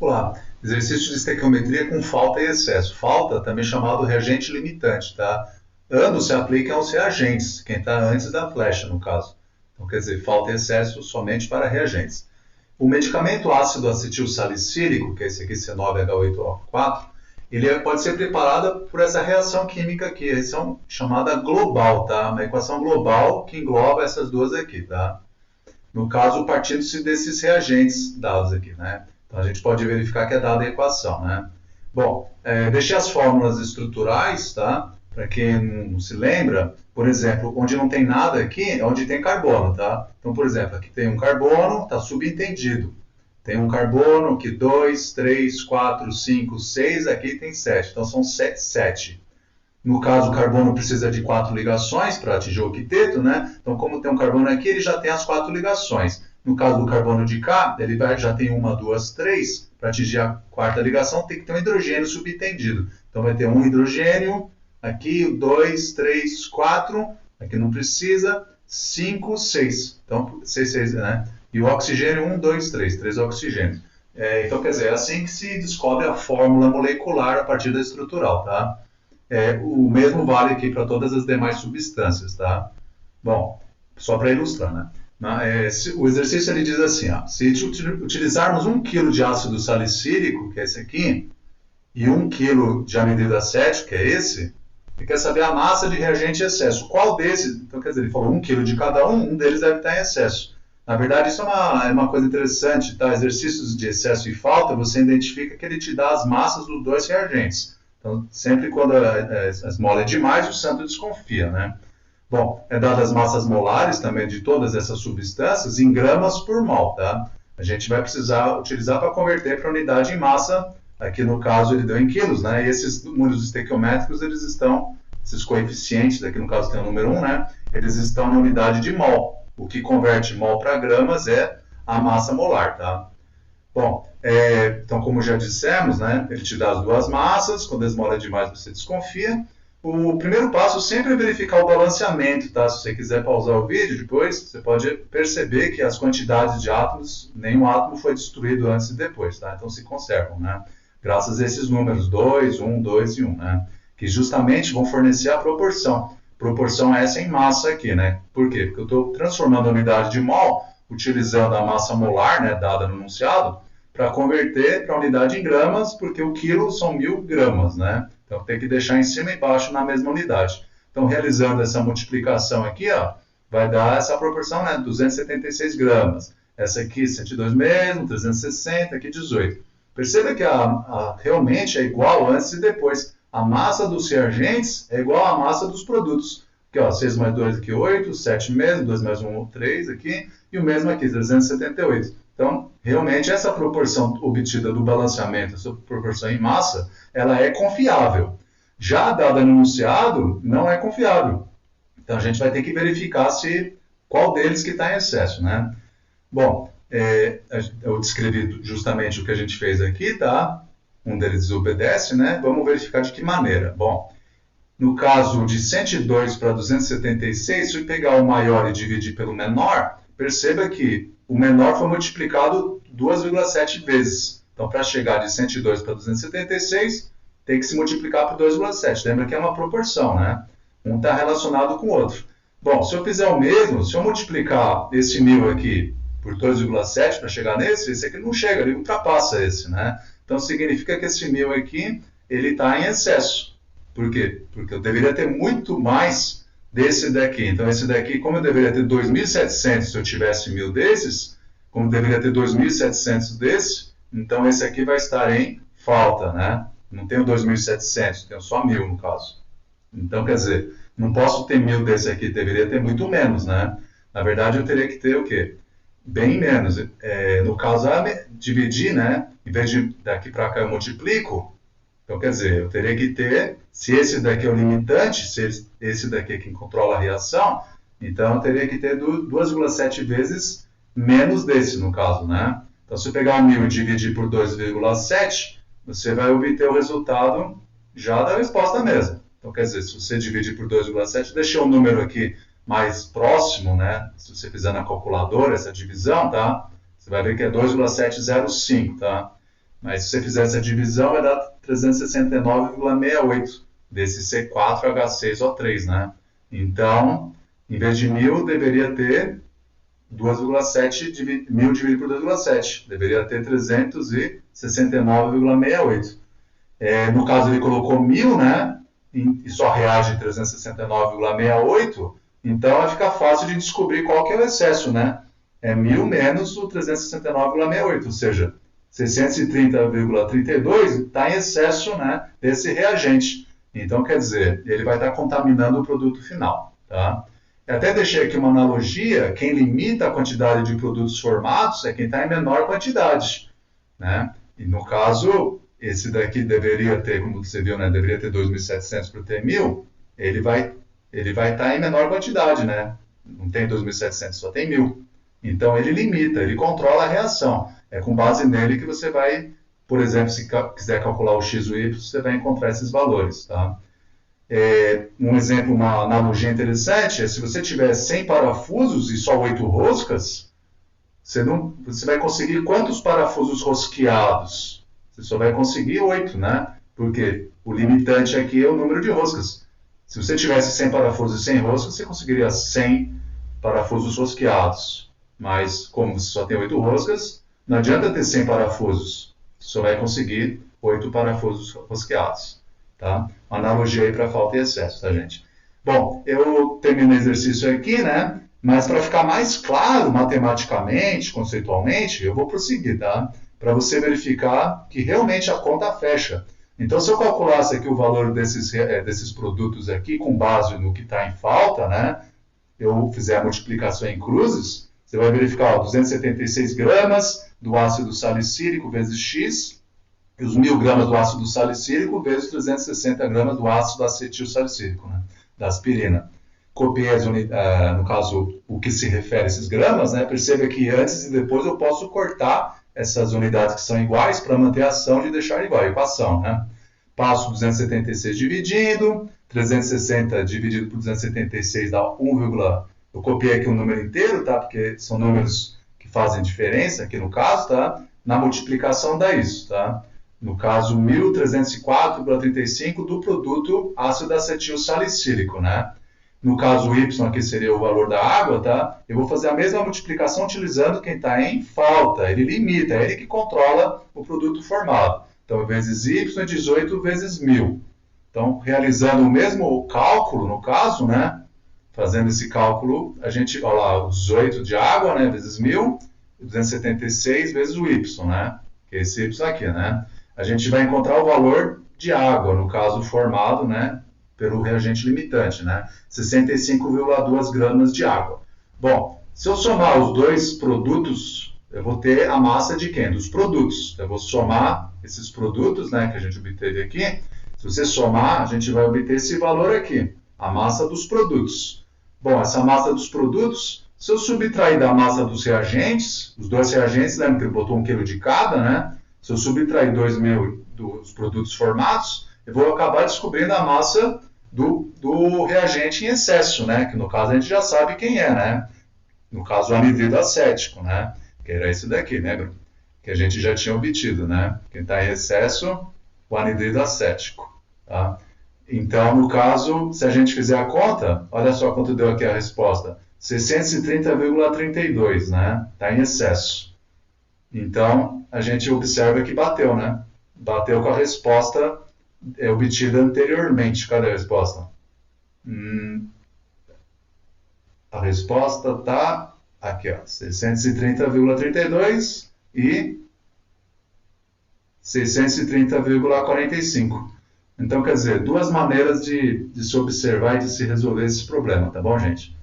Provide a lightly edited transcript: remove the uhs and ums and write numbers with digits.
Vamos lá. Exercício de estequiometria com falta e excesso. Falta, também chamado reagente limitante, tá? Ambos se aplicam aos reagentes, quem está antes da flecha, no caso. Então, quer dizer, falta e excesso somente para reagentes. O medicamento ácido acetil salicílico, que é esse aqui, C9H8O4, ele pode ser preparado por essa reação química aqui, a reação chamada global, tá? Uma equação global que engloba essas duas aqui, tá? No caso, partindo-se desses reagentes dados aqui, né? Então, a gente pode verificar que é dada a equação, né? Bom, deixei as fórmulas estruturais, tá? Para quem não se lembra, por exemplo, onde não tem nada aqui é onde tem carbono, tá? Então, por exemplo, aqui tem um carbono, está subentendido. Tem um carbono, aqui 2, 3, 4, 5, 6, aqui tem 7. Então, são 7. No caso, o carbono precisa de 4 ligações para atingir o octeto, né? Então, como tem um carbono aqui, ele já tem as 4 ligações. No caso do carbono de cá, ele já tem 1, 2, 3. Para atingir a 4ª ligação, tem que ter um hidrogênio subentendido. Então, vai ter um hidrogênio, aqui 2, 3, 4. Aqui não precisa. 5, 6. Então, 6, né? E o oxigênio, 1, 2, 3. 3 oxigênios. Então, quer dizer, é assim que se descobre a fórmula molecular a partir da estrutural, tá? O mesmo vale aqui para todas as demais substâncias, tá? Bom, só para ilustrar, né? O exercício ele diz assim, ó, se utilizarmos 1 kg de ácido salicílico, que é esse aqui, e 1 kg de anidrido acético, que é esse, ele quer saber a massa de reagente em excesso. Qual desses? Então, quer dizer, ele falou 1 kg de cada um deles deve estar em excesso. Na verdade, isso é uma coisa interessante, tá? Exercícios de excesso e falta, você identifica que ele te dá as massas dos dois reagentes. Então, sempre quando a esmola é demais, o santo desconfia, né? Bom, dadas as massas molares também de todas essas substâncias em gramas por mol, tá? A gente vai precisar utilizar para converter para unidade em massa. Aqui no caso ele deu em quilos, né? E esses números estequiométricos, eles estão, esses coeficientes, aqui no caso tem o número 1, né? Eles estão na unidade de mol. O que converte mol para gramas é a massa molar, tá? Bom, então como já dissemos, né? Ele te dá as duas massas, quando a esmola é demais você desconfia. O primeiro passo sempre é verificar o balanceamento, tá? Se você quiser pausar o vídeo depois, você pode perceber que as quantidades de átomos, nenhum átomo foi destruído antes e depois, tá? Então se conservam, né? Graças a esses números 2, 1, 2 e 1, né? Que justamente vão fornecer a proporção. Proporção essa em massa aqui, né? Por quê? Porque eu estou transformando a unidade de mol, utilizando a massa molar, né, dada no enunciado, para converter para a unidade em gramas, porque o quilo são 1000 gramas, né? Então tem que deixar em cima e embaixo na mesma unidade. Então, realizando essa multiplicação aqui, ó, vai dar essa proporção, né? 276 gramas. Essa aqui, 102 mesmo, 360, aqui 18. Perceba que realmente é igual antes e depois. A massa dos reagentes é igual à massa dos produtos. Aqui, ó, 6 mais 2 aqui, 8, 7 mesmo, 2 mais 1, 3 aqui, e o mesmo aqui, 378. Então, realmente, essa proporção obtida do balanceamento, essa proporção em massa, ela é confiável. Já a dada no enunciado, não é confiável. Então, a gente vai ter que verificar qual deles que está em excesso, né? Bom, eu descrevi justamente o que a gente fez aqui, tá? Um deles desobedece, né? Vamos verificar de que maneira. Bom, no caso de 102 para 276, se eu pegar o maior e dividir pelo menor, perceba que o menor foi multiplicado 2,7 vezes. Então, para chegar de 102 para 276, tem que se multiplicar por 2,7. Lembra que é uma proporção, né? Um está relacionado com o outro. Bom, se eu fizer o mesmo, se eu multiplicar esse 1000 aqui por 2,7 para chegar nesse, esse aqui não chega, ele ultrapassa esse, né? Então, significa que esse 1000 aqui, ele está em excesso. Por quê? Porque eu deveria ter muito mais desse daqui. Então, esse daqui, como eu deveria ter 2.700 se eu tivesse 1000 desses, como eu deveria ter 2.700 desse, então esse aqui vai estar em falta, né? Não tenho 2.700, tenho só 1000 no caso. Então, quer dizer, não posso ter 1000 desse aqui, deveria ter muito menos, né? Na verdade, eu teria que ter o quê? Bem menos. No caso, dividir, né? Em vez de daqui para cá eu multiplico, então quer dizer, eu teria que ter, se esse daqui é o limitante, se esse daqui é quem controla a reação, então eu teria que ter 2,7 vezes menos desse, no caso, né? Então, se eu pegar 1000 e dividir por 2,7, você vai obter o resultado já da resposta mesmo. Então, quer dizer, se você dividir por 2,7, deixei o número aqui mais próximo, né? Se você fizer na calculadora essa divisão, tá? Você vai ver que é 2,705, tá? Mas se você fizer essa divisão, vai dar 369,68 desse C4H6O3, né? Então, em vez de 1.000, deveria ter 2,7, 1.000 dividido por 2,7. Deveria ter 369,68. No caso, ele colocou 1.000, né? E só reage 369,68. Então, vai ficar fácil de descobrir qual que é o excesso, né? É 1.000 menos o 369,68, ou seja, 630,32 está em excesso, né, desse reagente. Então, quer dizer, ele vai estar contaminando o produto final. Tá? Eu até deixei aqui uma analogia: quem limita a quantidade de produtos formados é quem está em menor quantidade. Né? E no caso, esse daqui deveria ter, como você viu, né, deveria ter 2.700 para ter 1.000, ele vai estar em menor quantidade. Né? Não tem 2.700, só tem 1.000. Então, ele limita, ele controla a reação. É com base nele que você vai, por exemplo, se quiser calcular o X ou o Y, você vai encontrar esses valores. Tá? Um exemplo, uma analogia interessante, é se você tiver 100 parafusos e só 8 roscas, você vai conseguir quantos parafusos rosqueados? Você só vai conseguir 8, né? Porque o limitante aqui é o número de roscas. Se você tivesse 100 parafusos e 100 roscas, você conseguiria 100 parafusos rosqueados. Mas, como você só tem 8 roscas, não adianta ter 100 parafusos. Você só vai conseguir 8 parafusos rosqueados. Tá? Uma analogia aí para falta e excesso, tá, gente? Bom, eu termino o exercício aqui, né? Mas para ficar mais claro matematicamente, conceitualmente, eu vou prosseguir, tá? Para você verificar que realmente a conta fecha. Então, se eu calculasse aqui o valor desses produtos aqui com base no que está em falta, né? Eu fizer a multiplicação em cruzes, você vai verificar 276 gramas do ácido salicílico vezes X, e os 1.000 gramas do ácido salicílico vezes 360 gramas do ácido acetil salicílico, né, da aspirina. Copiei, no caso, o que se refere a esses gramas, né, perceba que antes e depois eu posso cortar essas unidades que são iguais para manter a ação de deixar igual, a equação. Né? Passo 276 dividido, 360 dividido por 276 dá 1, eu copiei aqui um número inteiro, tá? Porque são números que fazem diferença aqui no caso, tá? Na multiplicação dá isso, tá? No caso, 1.304,35 do produto ácido acetil salicílico, né? No caso, Y aqui seria o valor da água, tá? Eu vou fazer a mesma multiplicação utilizando quem está em falta. Ele limita, é ele que controla o produto formado. Então, vezes Y é 18 vezes 1.000. Então, realizando o mesmo cálculo, no caso, né? Fazendo esse cálculo, a gente, olha lá, 18 de água, né, vezes 1.000, 276 vezes o Y, né, que é esse Y aqui, né. A gente vai encontrar o valor de água, no caso formado, né, pelo reagente limitante, né, 65,2 gramas de água. Bom, se eu somar os dois produtos, eu vou ter a massa de quem? Dos produtos. Eu vou somar esses produtos, né, que a gente obteve aqui. Se você somar, a gente vai obter esse valor aqui, a massa dos produtos. Bom, essa massa dos produtos, se eu subtrair da massa dos reagentes, os dois reagentes, lembra que ele botou 1 kg de cada, né? Se eu subtrair 2.000 dos produtos formados, eu vou acabar descobrindo a massa do reagente em excesso, né? Que no caso a gente já sabe quem é, né? No caso o anidrido acético, né? Que era esse daqui, né, Bruno? Que a gente já tinha obtido, né? Quem está em excesso, o anidrido acético, tá? Então, no caso, se a gente fizer a conta, olha só quanto deu aqui a resposta. 630,32, né? Está em excesso. Então, a gente observa que bateu, né? Bateu com a resposta obtida anteriormente. Cadê a resposta? A resposta está aqui, ó. 630,32 e 630,45. Então, quer dizer, duas maneiras de se observar e de se resolver esse problema, tá bom, gente?